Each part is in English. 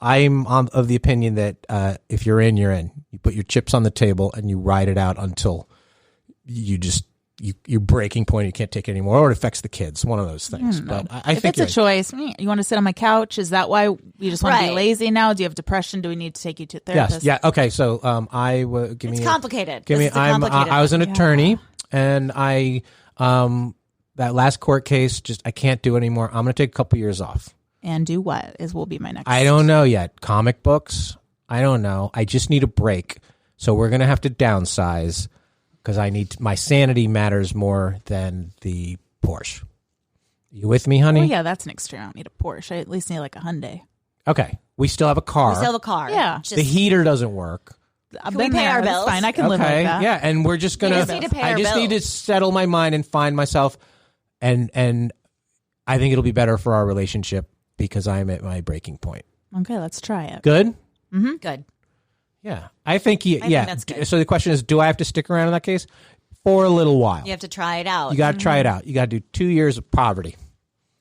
I'm of the opinion that if you're in, you're in. You put your chips on the table and you ride it out until you're breaking point. You can't take it anymore, or it affects the kids. One of those things. But I think it's a choice. You want to sit on my couch? Is that why you just want to be lazy now? Do you have depression? Do we need to take you to a therapist? Yes. Yeah. Okay. So It's complicated. I was an attorney, and I that last court case I can't do anymore. I'm going to take a couple years off. And do what will be my next. I don't know yet. Comic books. I don't know. I just need a break. So we're going to have to downsize because my sanity matters more than the Porsche. You with me, honey? Oh, yeah, that's an extreme. I don't need a Porsche. I at least need like a Hyundai. Okay. We still have a car. Yeah. The heater doesn't work. Can we pay our bills? It's fine. I can live like that. Yeah, and we're just going to... I just need to settle my mind and find myself, and I think it'll be better for our relationship because I'm at my breaking point. Okay, let's try it. Good? Mm-hmm. Good. Yeah. I think that's good. So the question is, do I have to stick around in that case? For a little while. You have to try it out. You got to try it out. You got to do 2 years of poverty.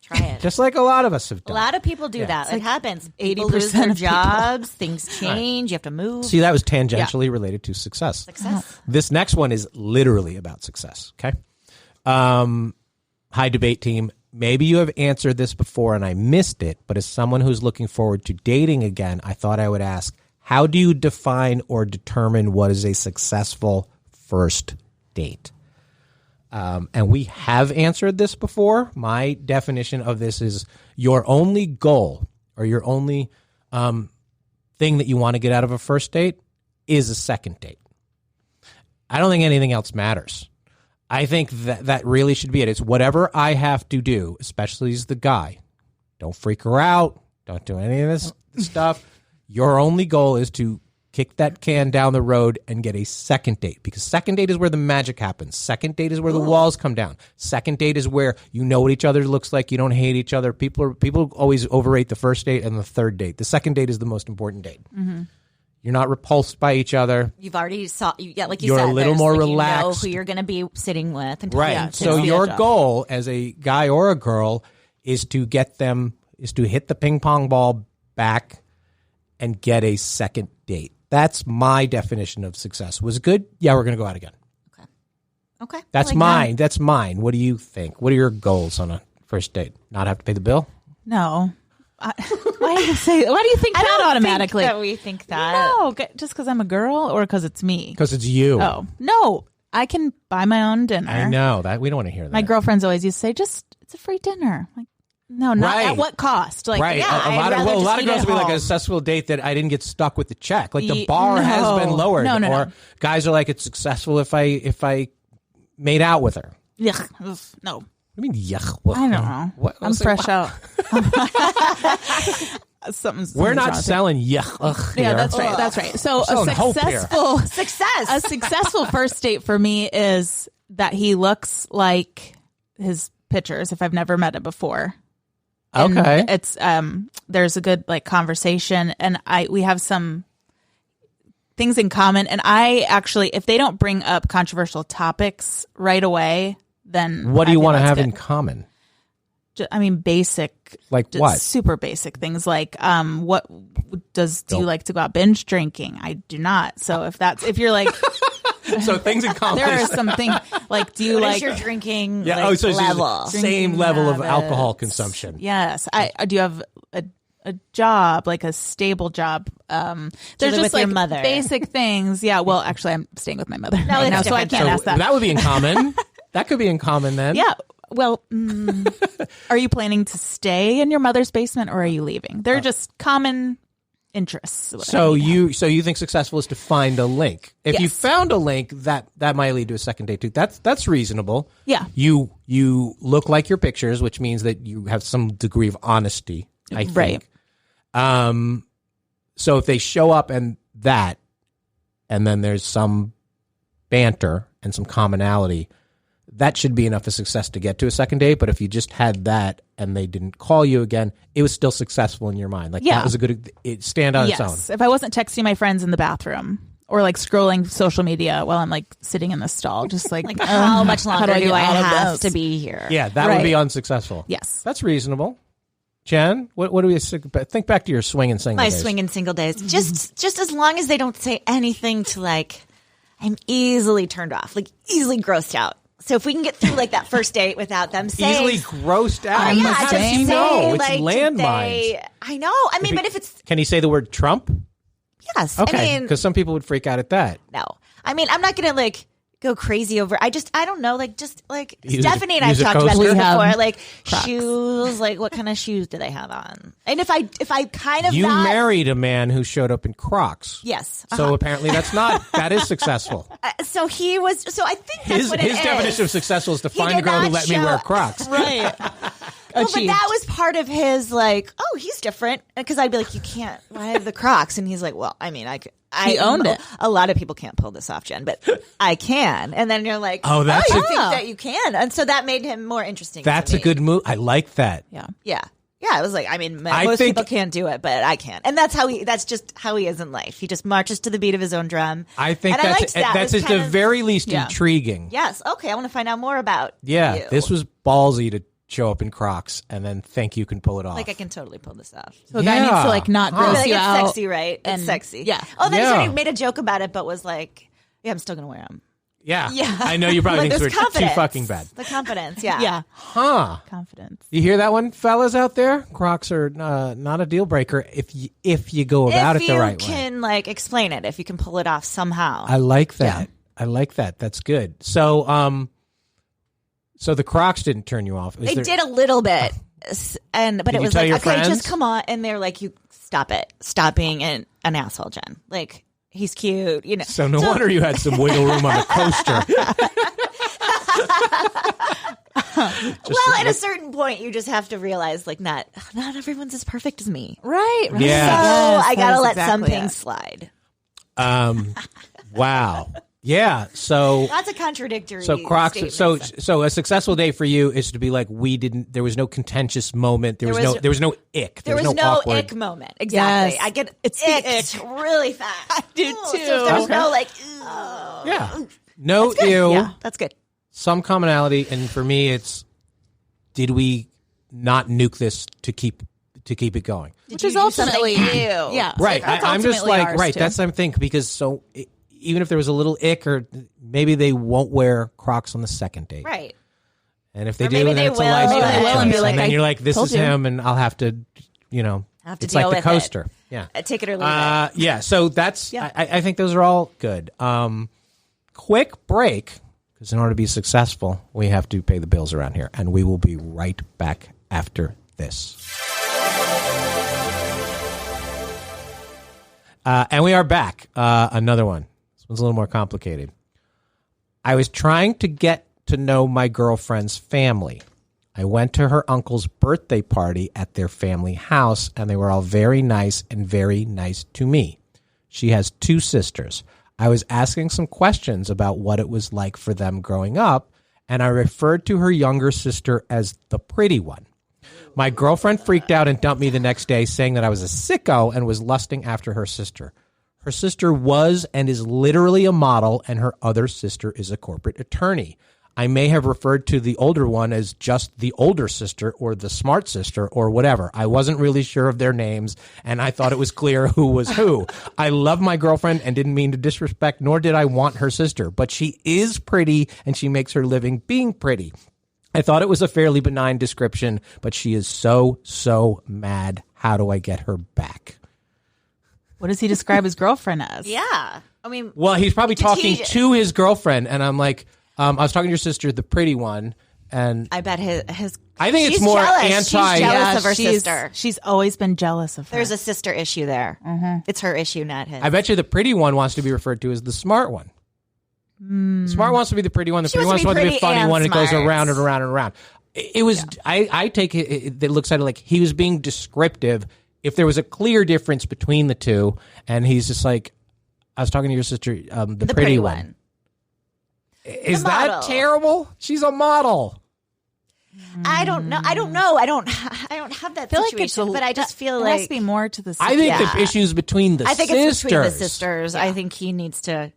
Try it. Just like a lot of us have done. A lot of people do that. It happens. 80% lose their of jobs. Things change. You have to move. See, that was tangentially related to success. This next one is literally about success. Okay. Hi, debate team. Maybe you have answered this before and I missed it, but as someone who's looking forward to dating again, I thought I would ask, how do you define or determine what is a successful first date? And we have answered this before. My definition of this is your only goal or your only thing that you want to get out of a first date is a second date. I don't think anything else matters. I think that really should be it. It's whatever I have to do, especially as the guy. Don't freak her out. Don't do any of this stuff. Your only goal is to kick that can down the road and get a second date, because second date is where the magic happens. Second date is where the walls come down. Second date is where you know what each other looks like. You don't hate each other. People always overrate the first date and the third date. The second date is the most important date. Mm-hmm. You're not repulsed by each other. You've already like you said, you're a little more relaxed. You know who you're going to be sitting with. And right. So your goal as a guy or a girl is to hit the ping pong ball back and get a second date. That's my definition of success. Was it good? Yeah, we're going to go out again. Okay. That's mine. That's mine. What do you think? What are your goals on a first date? Not have to pay the bill? No. Why do you think that automatically? That we think that. No, just because I'm a girl or because it's me? Because it's you. Oh, no. I can buy my own dinner. I know. that we don't want to hear that. My girlfriends always used to say, it's a free dinner. Like, no, not at what cost? Like, right. Yeah, a lot of girls will be like a successful date that I didn't get stuck with the check. Like the bar has been lowered. No. Guys are like, it's successful if I made out with her. Yuck. No. I mean, yuck. I don't know. What? I'm fresh out. We're not selling yuck. Yeah, that's right. That's right. So a successful first date for me is that he looks like his pictures if I've never met him before. And okay. It's there's a good like conversation, and we have some things in common. And I actually, if they don't bring up controversial topics right away, then what do you want to have in common? I mean, basic, like what? Super basic things like, what do you like to go out binge drinking? I do not. So if you're like, so things in common. There are some things like, do you like your drinking? Yeah. Like, so level? Same level of alcohol consumption. Yes. I do you have a job, like a stable job. There's just with like your mother. Basic things. Yeah. Well, actually, I'm staying with my mother right now, so I can't ask that. That would be in common. That could be in common then. Yeah. Well, are you planning to stay in your mother's basement or are you leaving? They're just common interests. So you think successful is to find a link. If you found a link, that might lead to a second date too. That's reasonable. Yeah. You look like your pictures, which means that you have some degree of honesty, I think. Right. So if they show up and then there's some banter and some commonality, that should be enough of success to get to a second date. But if you just had that and they didn't call you again, it was still successful in your mind. Like that was a good stand on its own. If I wasn't texting my friends in the bathroom or like scrolling social media while I'm like sitting in the stall, just like how much longer do I have to be here? Yeah, that would be unsuccessful. Yes. That's reasonable. Jen, what do we think back to your swinging single My days? swinging single days. Just as long as they don't say anything to like, I'm easily turned off, like easily grossed out. So if we can get through like that first date without them saying Easily grossed out. yeah, How just does he say, know? It's like, landmines. I know. I mean, but if it's Can he say the word Trump? yes, Okay, I mean, because some people would freak out at that. no. I mean, I'm not gonna like go crazy over. I don't know. Like just like Use Stephanie and a I've talked about coaster? this We have before. Like Crocs. shoes. Like what kind of shoes do they have on? And if I kind of You not, married a man who showed up in Crocs. yes. So apparently that is successful. So he was. So I think that's His what it is. definition of successful is to He find a did girl who not let me show- wear Crocs. Right. Well, but that was part of his like, oh, he's different. Because I'd be like, you can't. Why have the Crocs? And he's like, well, I mean, I He owned it. A lot of people can't pull this off, Jen, but I can. And then you're like, Oh, that's you a- think that you can, and so that made him more interesting. That's to a me. good move. I like that. Yeah. Yeah. I was like, I mean, I most think- people can't do it, but I can, and that's just how he is in life. He just marches to the beat of his own drum. I think and that's I liked that's It was at the kind of- very least Yeah. intriguing. yes. Okay, I want to find out more about. Yeah, you. this was ballsy to show up in Crocs and then think you can pull it off. like I can totally pull this off. So a guy needs to like not Huh. gross Like, you it's out. sexy, right? and- It's sexy. yeah. Oh, then Yeah. he sort of made a joke about it, but was like, "Yeah, I'm still gonna wear them." yeah. Yeah, I know you probably But think there's we're too confidence. fucking bad. The confidence, yeah, Yeah. Huh. Confidence. You hear that one, fellas out there? Crocs are not a deal breaker if you go about If it the you right way. can like explain it, if you can pull it off somehow. I like that. I like that. That's good. So, so the Crocs didn't turn you off. They did a little bit, but Did it you was tell like, your okay, friends? just come on. And they're like, you stop it, stop being an asshole, Jen. Like he's cute, you know. So no wonder you had some wiggle room on the coaster. Well, at a certain point, you just have to realize, like, not everyone's as perfect as me. Right. Yeah. So Yes, I that gotta is let exactly some it. things slide. Wow. Yeah. So That's a contradictory. Crocs. statement. So a successful day for you is to be like, there was no contentious moment. There was no ick. There was no awkward. ick moment. Exactly. Yes. I get It's the icked really fast. I do too. So if there was Okay. no like, Yeah. No ew. yeah, that's good. Some commonality, and for me, it's did we not nuke this to keep it going? Which is ultimately yeah. Right. That's I'm just ultimately like ours, right. too. That's what I'm thinking because even if there was a little ick or maybe they won't wear Crocs on the second date, Right. and if they Or do, maybe then they it's a will. lifestyle Maybe they will choice. and be like, and then I you're like, this told is you. him, and I'll have to, Have to it's deal like the with coaster. Yeah. Take it or leave it. Yeah. So that's Yeah. I think those are all good. Quick break. Because in order to be successful, we have to pay the bills around here. And we will be right back after this. And we are back. Another one. This one's a little more complicated. I was trying to get to know my girlfriend's family. I went to her uncle's birthday party at their family house, and they were all very nice and very nice to me. She has 2 sisters. I was asking some questions about what it was like for them growing up, and I referred to her younger sister as the pretty one. My girlfriend freaked out and dumped me the next day, saying that I was a sicko and was lusting after her sister. Her sister was and is literally a model, and her other sister is a corporate attorney. I may have referred to the older one as just the older sister or the smart sister or whatever. I wasn't really sure of their names, and I thought it was clear who was who. I love my girlfriend and didn't mean to disrespect, nor did I want her sister, but she is pretty, and she makes her living being pretty. I thought it was a fairly benign description, but she is so mad. How do I get her back? What does he describe his girlfriend as? Yeah. I mean, Well, he's probably talking tease- to his girlfriend, and I'm like, I was talking to your sister, the pretty one, and I bet his I think it's she's more jealous. anti- She's jealous Yeah, of her she's- sister. She's always been jealous of her. There's a sister issue there. It's her issue, not his. I bet you the pretty one wants to be referred to as the smart one. The smart wants to be the pretty one. The She pretty wants one to be wants to be the pretty funny and one. It goes smart. around and around and around. It was. I take it. It looks at it like he was being descriptive. If there was a clear difference between the two, and he's just like, I was talking to your sister, the pretty one. Is The that model. terrible? She's a model. I don't know. I don't have that I feel like situation, it's but I just feel there has like to be more to the. I think Yeah. the issues between the I think sisters. it's between the sisters. I think he needs to.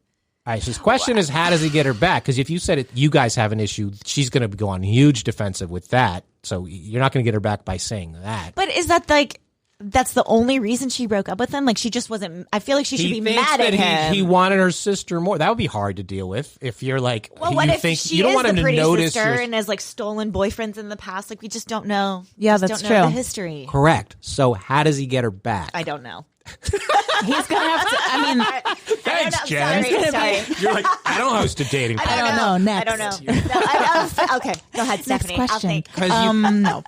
All right, so his question is, how does he get her back? Because if you said it, you guys have an issue, she's going to go on huge defensive with that. So you're not going to get her back by saying that. But is that like, that's the only reason she broke up with him? Like, she just wasn't, I feel like she should be mad at him. He wanted her sister more. That would be hard to deal with if you're like, well, what if think she you don't is want him the to pretty notice sister and has like stolen boyfriends in the past? Like, we just don't know. Yeah, just that's don't know true. the history. Correct. So how does he get her back? I don't know. He's going to have to, I mean, Thanks, Jen. Sorry. You're like, I don't host a dating. I don't know. Next. I don't know. No, okay, go ahead, Stephanie. Next question. I'll think. No.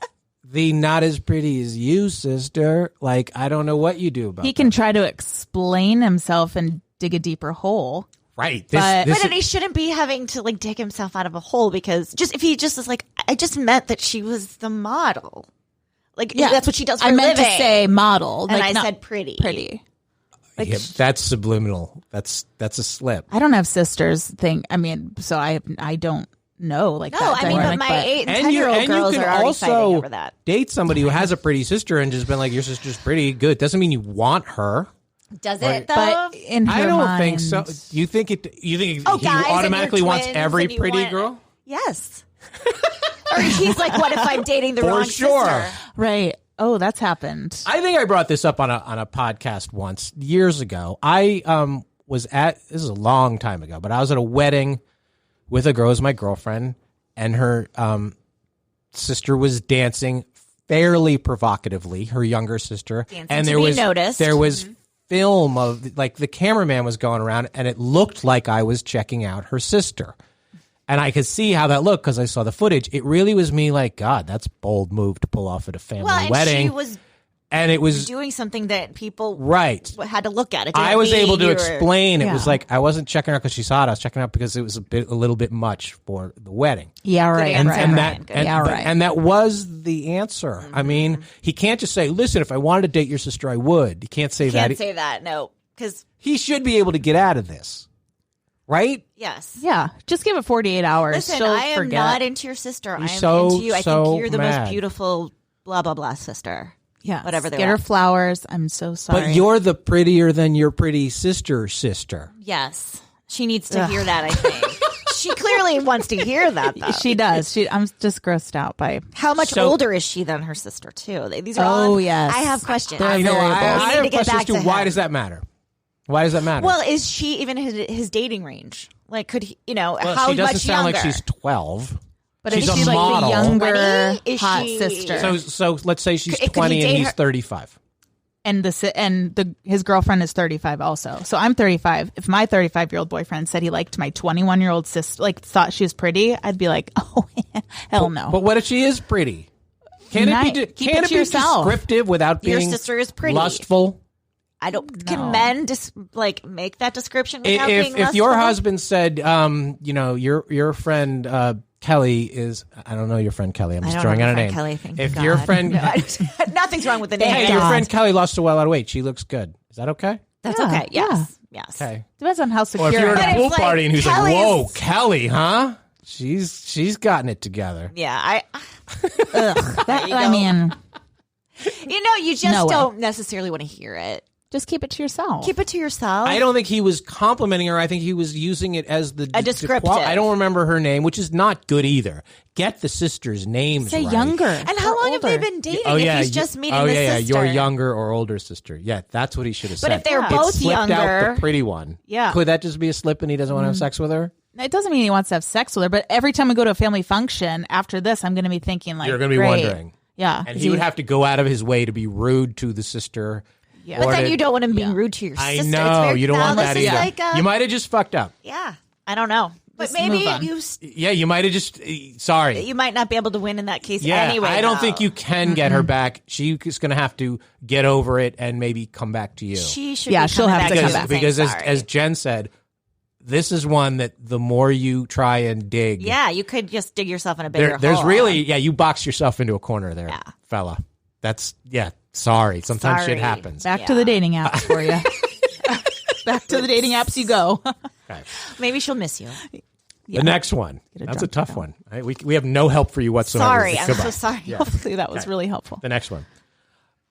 The not as pretty as you, sister. Like, I don't know what you do about He can try to explain himself and dig a deeper hole. Right. But he shouldn't be having to like dig himself out of a hole because if he just is like, I just meant that she was the model. Like, that's what she does for a living. I meant to say model. And like, I said pretty. Pretty. Like, yeah, that's subliminal. That's a slip. I don't have sisters I mean, so I don't know. Like, no, that I mean, but dynamic, my 8 and 10-year-old girls you are can already also fighting over that. date somebody who has a pretty sister and just been like, your sister's pretty. Good. Doesn't mean you want her. Does it though? But in her I don't mind, think so. You think he guys, automatically and wants twins every and you pretty want- girl? Yes. Or he's like, what if I'm dating the wrong sure. sister? right? Oh, that's happened. I think I brought this up on a podcast once years ago. I was this is a long time ago, but I was at a wedding with a girl who was my girlfriend, and her sister was dancing fairly provocatively, her younger sister. Dancing and to there be was noticed. there was film of like the cameraman was going around, and it looked like I was checking out her sister. And I could see how that looked because I saw the footage. It really was me like, God, that's a bold move to pull off at a family wedding. She was and it was doing something that people had to look at. It I was able to explain. It Yeah. was like I wasn't checking out because she saw it. I was checking out because it was a little bit much for the wedding. Yeah, right. And- right. and that right. and that was the answer. Mm-hmm. I mean, he can't just say, "Listen, if I wanted to date your sister, I would." He can't say that. Can't say that, no, because He should be able to get out of this, right? yes. Yeah, just give it 48 hours. Listen, She'll I am forget. not into your sister. I am so, into you. I so think you're the mad. most beautiful blah blah blah sister. Yeah, whatever they get her want. flowers. I'm so sorry. But you're the prettier than your pretty sister. Yes, she needs to hear that. I think she clearly wants to hear that. Though. She does. I'm just grossed out by. How much So- older is she than her sister too? These are Oh, all. yes. I have questions. They're I know. variables. I We need have to get questions back too. to Why him. does that matter? Why does that matter? Well, is she even his dating range? Like, could he? Well, how she doesn't much sound younger? like she's 12. But She's if a she's like model. the younger 20? Is hot she- sister, So let's say she's Could he 20 and date he's her? 35. and his girlfriend is 35 also. So I'm 35. If my 35-year-old boyfriend said he liked my 21-year-old sister, like thought she was pretty, I'd be like, oh hell no. But what if she is pretty? Can it be, Keep can it it to be yourself. descriptive without Your being sister is pretty. lustful? I don't. No. Can men just like make that description without being If your lustful? husband said, your friend Kelly is, I don't know your friend Kelly. I'm I just don't throwing know out a my name. friend Kelly, thank if God. your friend, No, nothing's wrong with the name. hey, God. your friend Kelly lost a lot of weight. She looks good. Is that okay? That's Yeah, okay. Yes. Yes. Okay. Depends on how Or secure. if you're But at a it's pool like party and who's Kelly's- like, whoa, Kelly, huh? She's gotten it together. Yeah. I mean, You just No way. don't necessarily want to hear it. just keep it to yourself. Keep it to yourself. I don't think he was complimenting her. I think he was using it as A descriptive. I don't remember her name, which is not good either. Get the sisters' names Say right. younger. And how long have they been dating? If he's just meeting the sister. your younger or older sister. Yeah, that's what he should have said. But if they're It both slipped out younger- the pretty one. Yeah. Could that just be a slip and he doesn't want to have sex with her? It doesn't mean he wants to have sex with her, but every time I go to a family function after this, I'm going to be thinking like, You're going to be great. wondering. Yeah. And he would have to go out of his way to be rude to the sister. Yeah. But or then to- you don't want him being rude to your I sister. It's know. very- You don't want now, that this is either. like You might have just fucked up. yeah. I don't know. But Just maybe move on. you You might have just, sorry. you might not be able to win in that case Yeah, anyway. I don't though. think you can get her back. She's going to have to get over it and maybe come back to you. She should. Yeah, be she'll coming have to back come you back. and saying because sorry. as Jen said, this is one that the more you try and dig, yeah, you could just dig yourself in a bigger there's hole. really, you box yourself into a corner there, Yeah. fella. That's, sorry. Sometimes shit Sorry. happens. Back to the dating apps for you. Back to the dating apps you go. Okay. Maybe she'll miss you. The next one. Get a That's a drunk tough one. Right? We have no help for you whatsoever. Sorry, I'm Goodbye. so sorry. Hopefully that was really helpful. The next one.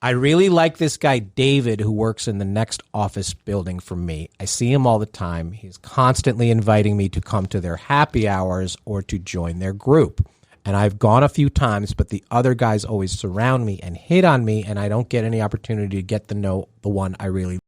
I really like this guy, David, who works in the next office building from me. I see him all the time. He's constantly inviting me to come to their happy hours or to join their group. And I've gone a few times, but the other guys always surround me and hit on me, and I don't get any opportunity to get to know the one I really